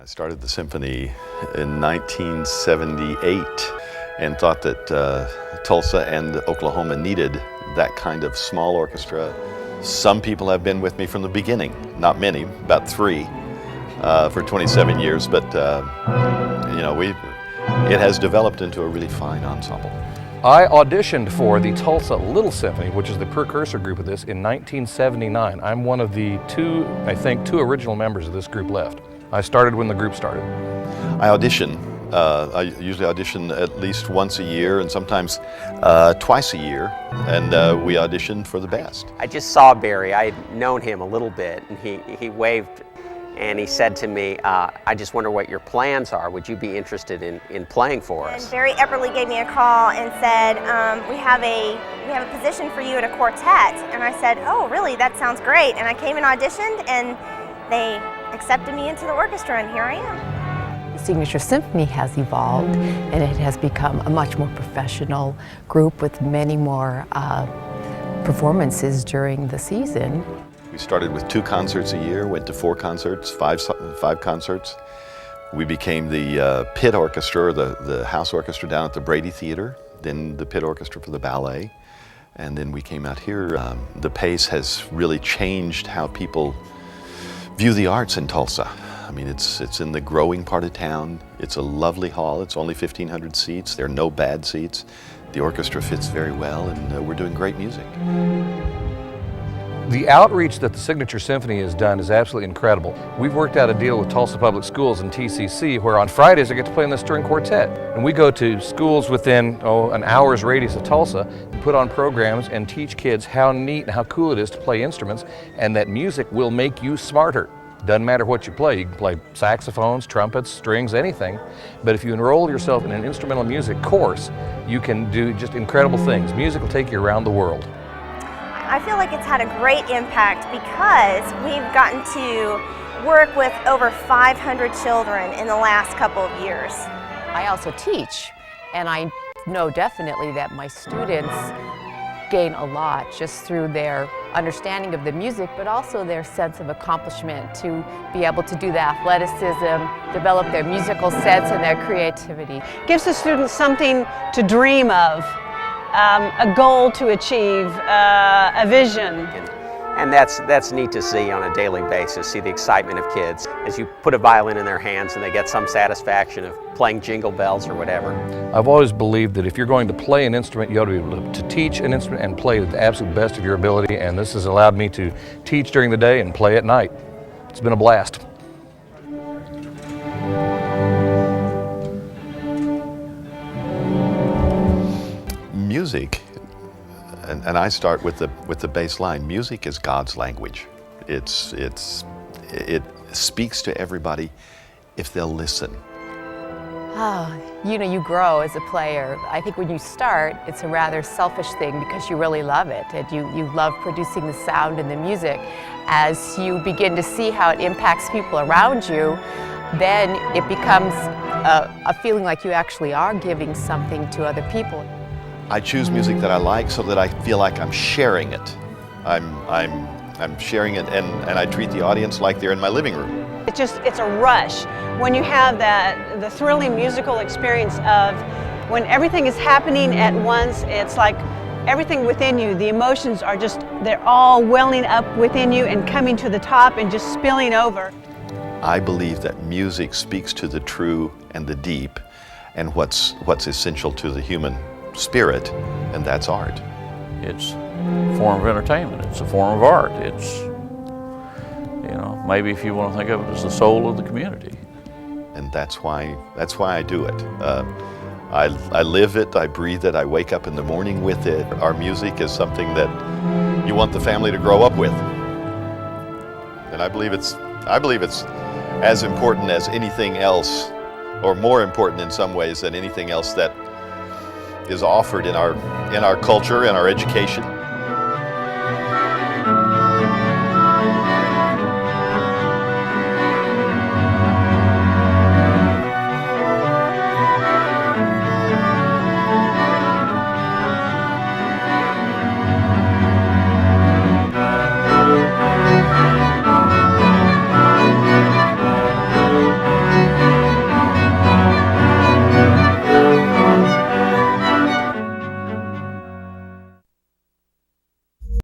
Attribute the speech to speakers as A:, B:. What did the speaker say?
A: I started the Symphony in 1978 and thought that Tulsa and Oklahoma needed that kind of small orchestra. Some people have been with me from the beginning, not many, about 3 for 27 years, but you know, it has developed into a really fine ensemble.
B: I auditioned for the Tulsa Little Symphony, which is the precursor group of this, in 1979. I'm one of the two original members of this group left. I started when the group started.
A: I audition. I usually audition at least once a year and sometimes twice a year, and we audition for the best.
C: I just saw Barry. I had known him a little bit, and he waved and he said to me, I just wonder what your plans are. Would you be interested in playing for us?
D: And Barry Epperly gave me a call and said, we have a position for you at a quartet. And I said, oh really, that sounds great. And I came and auditioned and they accepted me into the orchestra, and here I am.
E: The Signature Symphony has evolved and it has become a much more professional group with many more performances during the season.
A: We started with 2 concerts a year, went to 4 concerts, 5 concerts. We became the pit orchestra, or the house orchestra down at the Brady Theater, then the pit orchestra for the ballet, and then we came out here. The pace has really changed how people view the arts in Tulsa. I mean, it's in the growing part of town. It's a lovely hall. It's only 1,500 seats. There are no bad seats. The orchestra fits very well, and we're doing great music.
B: The outreach that the Signature Symphony has done is absolutely incredible. We've worked out a deal with Tulsa Public Schools and TCC where on Fridays I get to play in the string quartet. And we go to schools within an hour's radius of Tulsa and put on programs and teach kids how neat and how cool it is to play instruments, and that music will make you smarter. Doesn't matter what you play. You can play saxophones, trumpets, strings, anything. But if you enroll yourself in an instrumental music course, you can do just incredible things. Music will take you around the world.
D: I feel like it's had a great impact because we've gotten to work with over 500 children in the last couple of years.
E: I also teach, and I know definitely that my students gain a lot just through their understanding of the music, but also their sense of accomplishment to be able to do the athleticism, develop their musical sense and their creativity.
F: Gives the students something to dream of. A goal to achieve, a vision.
C: And that's neat to see on a daily basis, see the excitement of kids as you put a violin in their hands and they get some satisfaction of playing Jingle Bells or whatever.
B: I've always believed that if you're going to play an instrument, you ought to be able to teach an instrument and play to the absolute best of your ability, and this has allowed me to teach during the day and play at night. It's been a blast.
A: Music, and I start with the bass line. Music is God's language. It speaks to everybody if they'll listen.
E: You know, you grow as a player. I think when you start, it's a rather selfish thing because you really love it, and you love producing the sound and the music. As you begin to see how it impacts people around you, then it becomes a feeling like you actually are giving something to other people.
A: I choose music that I like so that I feel like I'm sharing it. I'm sharing it, and I treat the audience like they're in my living room.
F: It's a rush when you have the thrilling musical experience of when everything is happening at once. It's like everything within you, the emotions are they're all welling up within you and coming to the top and just spilling over.
A: I believe that music speaks to the true and the deep and what's essential to the human spirit, and that's art.
G: It's a form of entertainment. It's a form of art. It's, you know, maybe if you want to think of it as the soul of the community.
A: And that's why I do it. I live it, I breathe it, I wake up in the morning with it. Our music is something that you want the family to grow up with. And I believe it's as important as anything else, or more important in some ways than anything else that is offered in our culture and our education.